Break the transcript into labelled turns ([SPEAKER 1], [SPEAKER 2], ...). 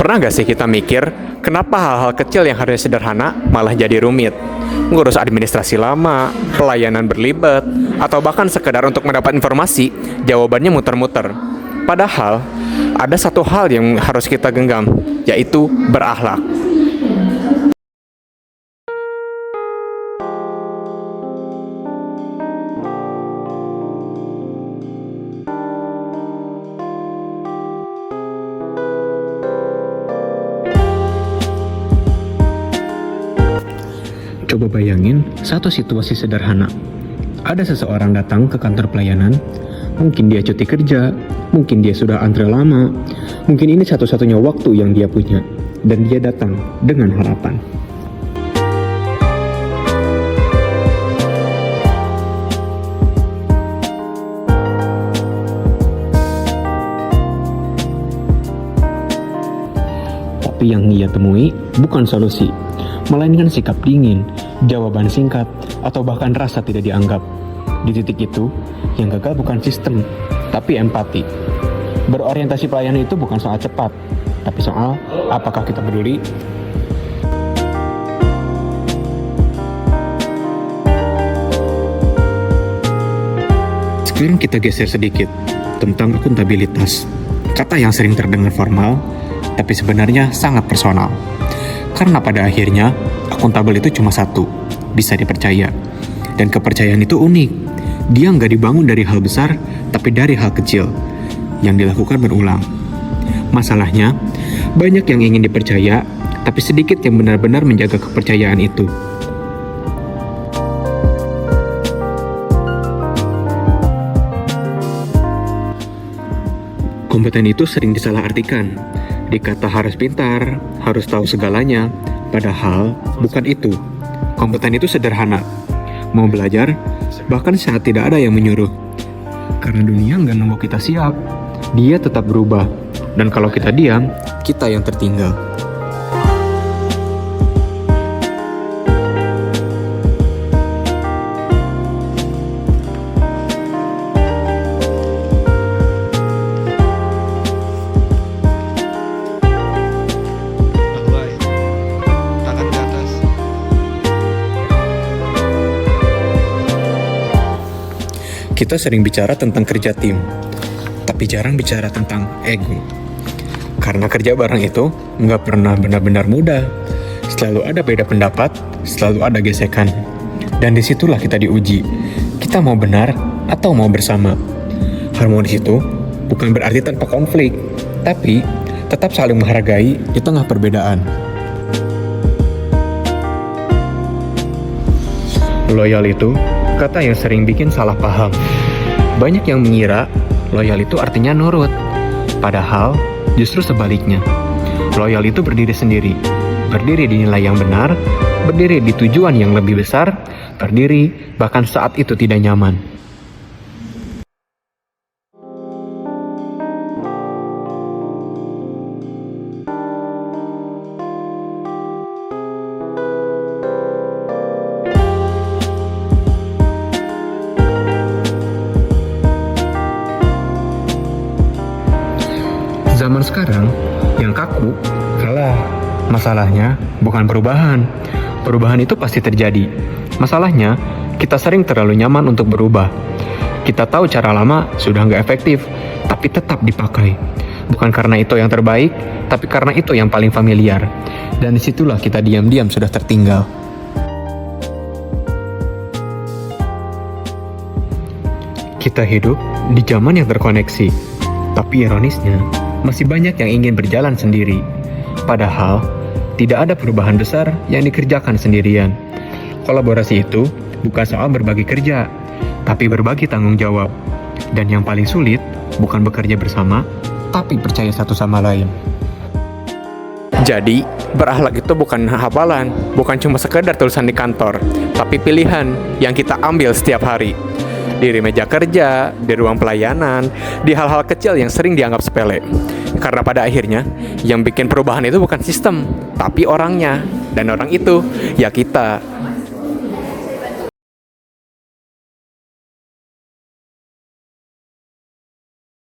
[SPEAKER 1] Pernah gak sih kita mikir, kenapa hal-hal kecil yang harusnya sederhana malah jadi rumit? Ngurus administrasi lama, pelayanan berlibat, atau bahkan sekedar untuk mendapat informasi, jawabannya muter-muter. Padahal, ada satu hal yang harus kita genggam, yaitu berakhlak.
[SPEAKER 2] Coba bayangin satu situasi sederhana. Ada seseorang datang ke kantor pelayanan, mungkin dia cuti kerja, mungkin dia sudah antre lama, mungkin ini satu-satunya waktu yang dia punya, dan dia datang dengan harapan. Tapi yang ia temui bukan solusi, melainkan sikap dingin, jawaban singkat, atau bahkan rasa tidak dianggap. Di titik itu, yang gagal bukan sistem, tapi empati. Berorientasi pelayanan itu bukan soal cepat, tapi soal apakah kita peduli. Sekarang kita geser sedikit tentang akuntabilitas. Kata yang sering terdengar formal, tapi sebenarnya sangat personal. Karena pada akhirnya, akuntabel itu cuma satu, bisa dipercaya. Dan kepercayaan itu unik. Dia nggak dibangun dari hal besar, tapi dari hal kecil, yang dilakukan berulang. Masalahnya, banyak yang ingin dipercaya, tapi sedikit yang benar-benar menjaga kepercayaan itu. Kompeten itu sering disalahartikan. Dikata harus pintar, harus tahu segalanya, padahal bukan itu. Kompeten itu sederhana. Mau belajar, bahkan saat tidak ada yang menyuruh. Karena dunia nggak nunggu kita siap, dia tetap berubah. Dan kalau kita diam, kita yang tertinggal.
[SPEAKER 3] Tangan ke atas.
[SPEAKER 2] Kita sering bicara tentang kerja tim, tapi jarang bicara tentang ego. Karena kerja bareng itu nggak pernah benar-benar mudah. Selalu ada beda pendapat, selalu ada gesekan. Dan disitulah kita diuji. Kita mau benar atau mau bersama. Harmonis itu bukan berarti tanpa konflik, tapi tetap saling menghargai di tengah perbedaan. Loyal itu kata yang sering bikin salah paham. Banyak yang mengira loyal itu artinya nurut. Padahal justru sebaliknya. Loyal itu berdiri sendiri. Berdiri di nilai yang benar, berdiri di tujuan yang lebih besar, berdiri bahkan saat itu tidak nyaman. Zaman sekarang, yang kaku kalah. Masalahnya bukan perubahan. Perubahan itu pasti terjadi. Masalahnya, kita sering terlalu nyaman untuk berubah. Kita tahu cara lama sudah nggak efektif, tapi tetap dipakai. Bukan karena itu yang terbaik, tapi karena itu yang paling familiar. Dan disitulah kita diam-diam sudah tertinggal. Kita hidup di zaman yang terkoneksi. Tapi ironisnya, masih banyak yang ingin berjalan sendiri. Padahal, tidak ada perubahan besar yang dikerjakan sendirian. Kolaborasi itu bukan soal berbagi kerja, tapi berbagi tanggung jawab. Dan yang paling sulit, bukan bekerja bersama, tapi percaya satu sama lain.
[SPEAKER 1] Jadi, berakhlak itu bukan hafalan, bukan cuma sekedar tulisan di kantor, tapi pilihan yang kita ambil setiap hari. Di meja kerja, di ruang pelayanan, di hal-hal kecil yang sering dianggap sepele. Karena pada akhirnya, yang bikin perubahan itu bukan sistem, tapi orangnya. Dan orang itu, ya kita.